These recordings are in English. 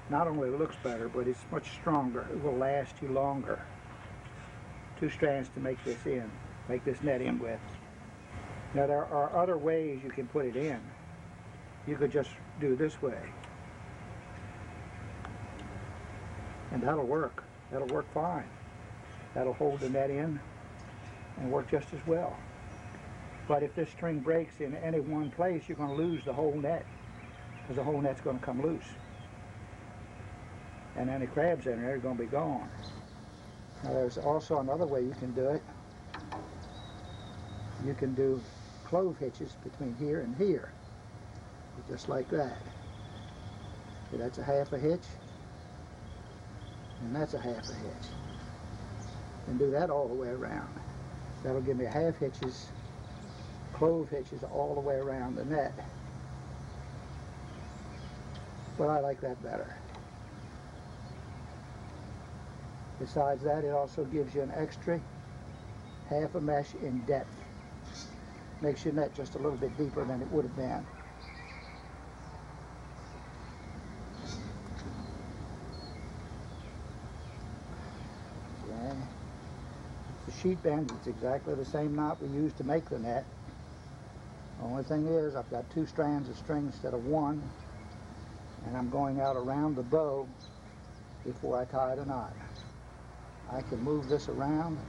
not only looks better, but it's much stronger. It will last you longer. 2 strands to make this net in with. Now there are other ways you can put it in. You could just do this way. And that'll work. That'll work fine. That'll hold the net in and work just as well. But if this string breaks in any one place, you're going to lose the whole net, because the whole net's going to come loose. And any crabs in there are going to be gone. Now there's also another way you can do it. You can do clove hitches between here and here, just like that. Okay, that's a half a hitch, and that's a half a hitch. And do that all the way around. That'll give me half hitches, clove hitches all the way around the net. But I like that better. Besides that, it also gives you an extra half a mesh in depth. Makes your net just a little bit deeper than it would have been. Okay. The sheet bend, it's exactly the same knot we used to make the net. Only thing is, I've got 2 strands of string instead of 1, and I'm going out around the bow before I tie the knot. I can move this around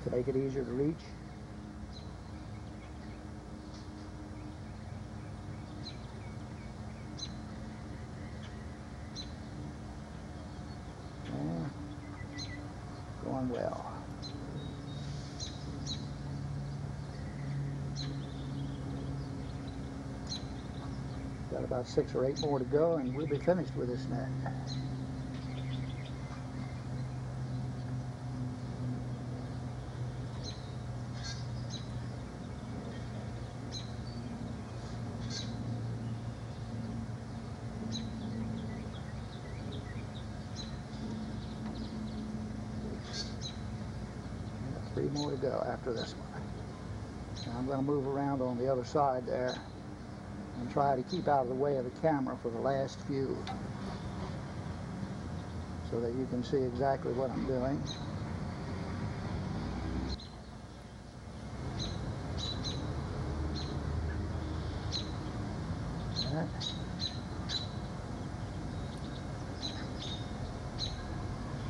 to make it easier to reach. Yeah. Going well. Got about 6 or 8 more to go and we'll be finished with this net. Got 3 more to go after this one. Now I'm going to move around on the other side there and try to keep out of the way of the camera for the last few, so that you can see exactly what I'm doing.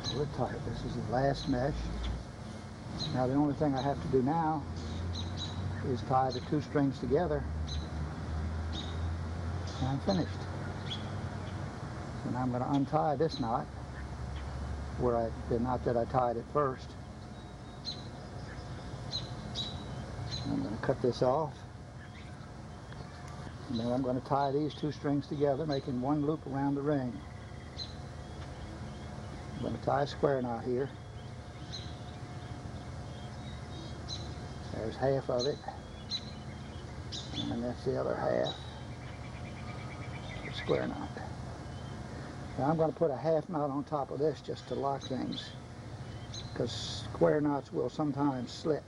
Pull it tight. This is the last mesh. Now the only thing I have to do now is tie the 2 strings together. And I'm finished. So now I'm going to untie this knot, the knot that I tied at first. I'm going to cut this off. And then I'm going to tie these 2 strings together, making 1 loop around the ring. I'm going to tie a square knot here. There's half of it. And that's the other half. Square knot. Now I'm going to put a half knot on top of this just to lock things, because square knots will sometimes slip.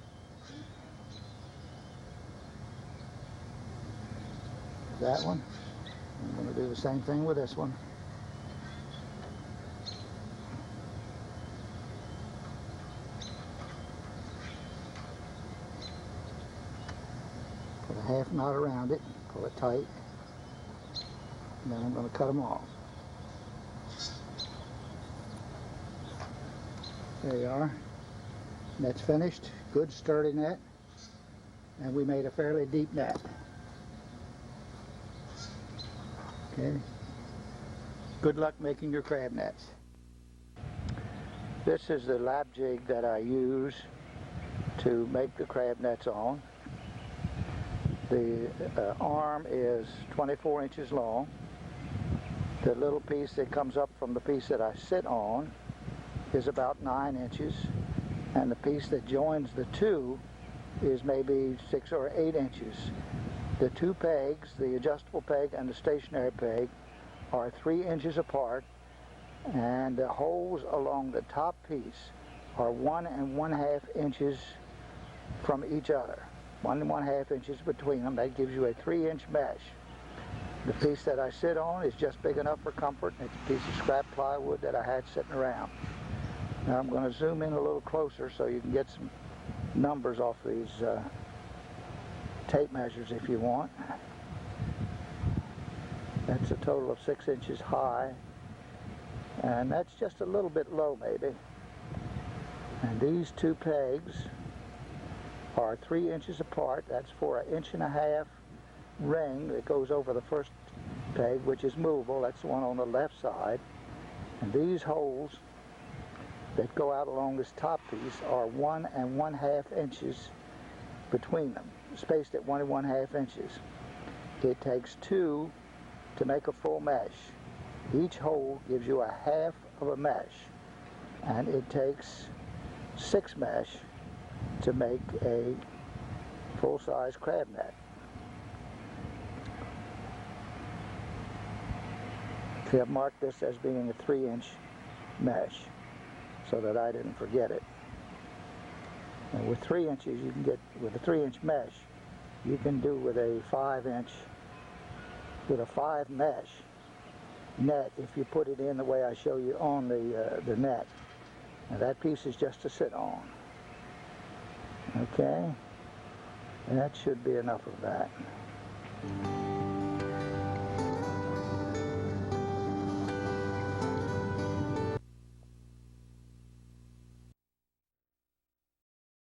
That one. I'm going to do the same thing with this one. Put a half knot around it, pull it tight. And then I'm going to cut them off. There you are. Net's finished. Good sturdy net. And we made a fairly deep net. Okay. Good luck making your crab nets. This is the lap jig that I use to make the crab nets on. The arm is 24 inches long. The little piece that comes up from the piece that I sit on is about 9 inches, and the piece that joins the 2 is maybe 6 or 8 inches. The 2 pegs, the adjustable peg and the stationary peg, are 3 inches apart, and the holes along the top piece are 1 1/2 inches from each other. 1 1/2 inches between them. That gives you a 3-inch mesh. The piece that I sit on is just big enough for comfort. It's a piece of scrap plywood that I had sitting around. Now I'm going to zoom in a little closer so you can get some numbers off these tape measures if you want. That's a total of 6 inches high, and that's just a little bit low maybe. And these two pegs are 3 inches apart. That's for an 1.5-inch ring that goes over the first peg, which is movable. That's the one on the left side. And these holes that go out along this top piece are 1 1/2 inches between them, spaced at 1 1/2 inches. It takes 2 to make a full mesh. Each hole gives you 1/2 of a mesh, and it takes 6 mesh to make a full-size crab net. See, I've marked this as being a 3-inch mesh so that I didn't forget it. And with 3 inches, you can get, with a 3-inch mesh, you can do with a 5-inch, with a 5 mesh net if you put it in the way I show you on the net. Now that piece is just to sit on. Okay? And that should be enough of that.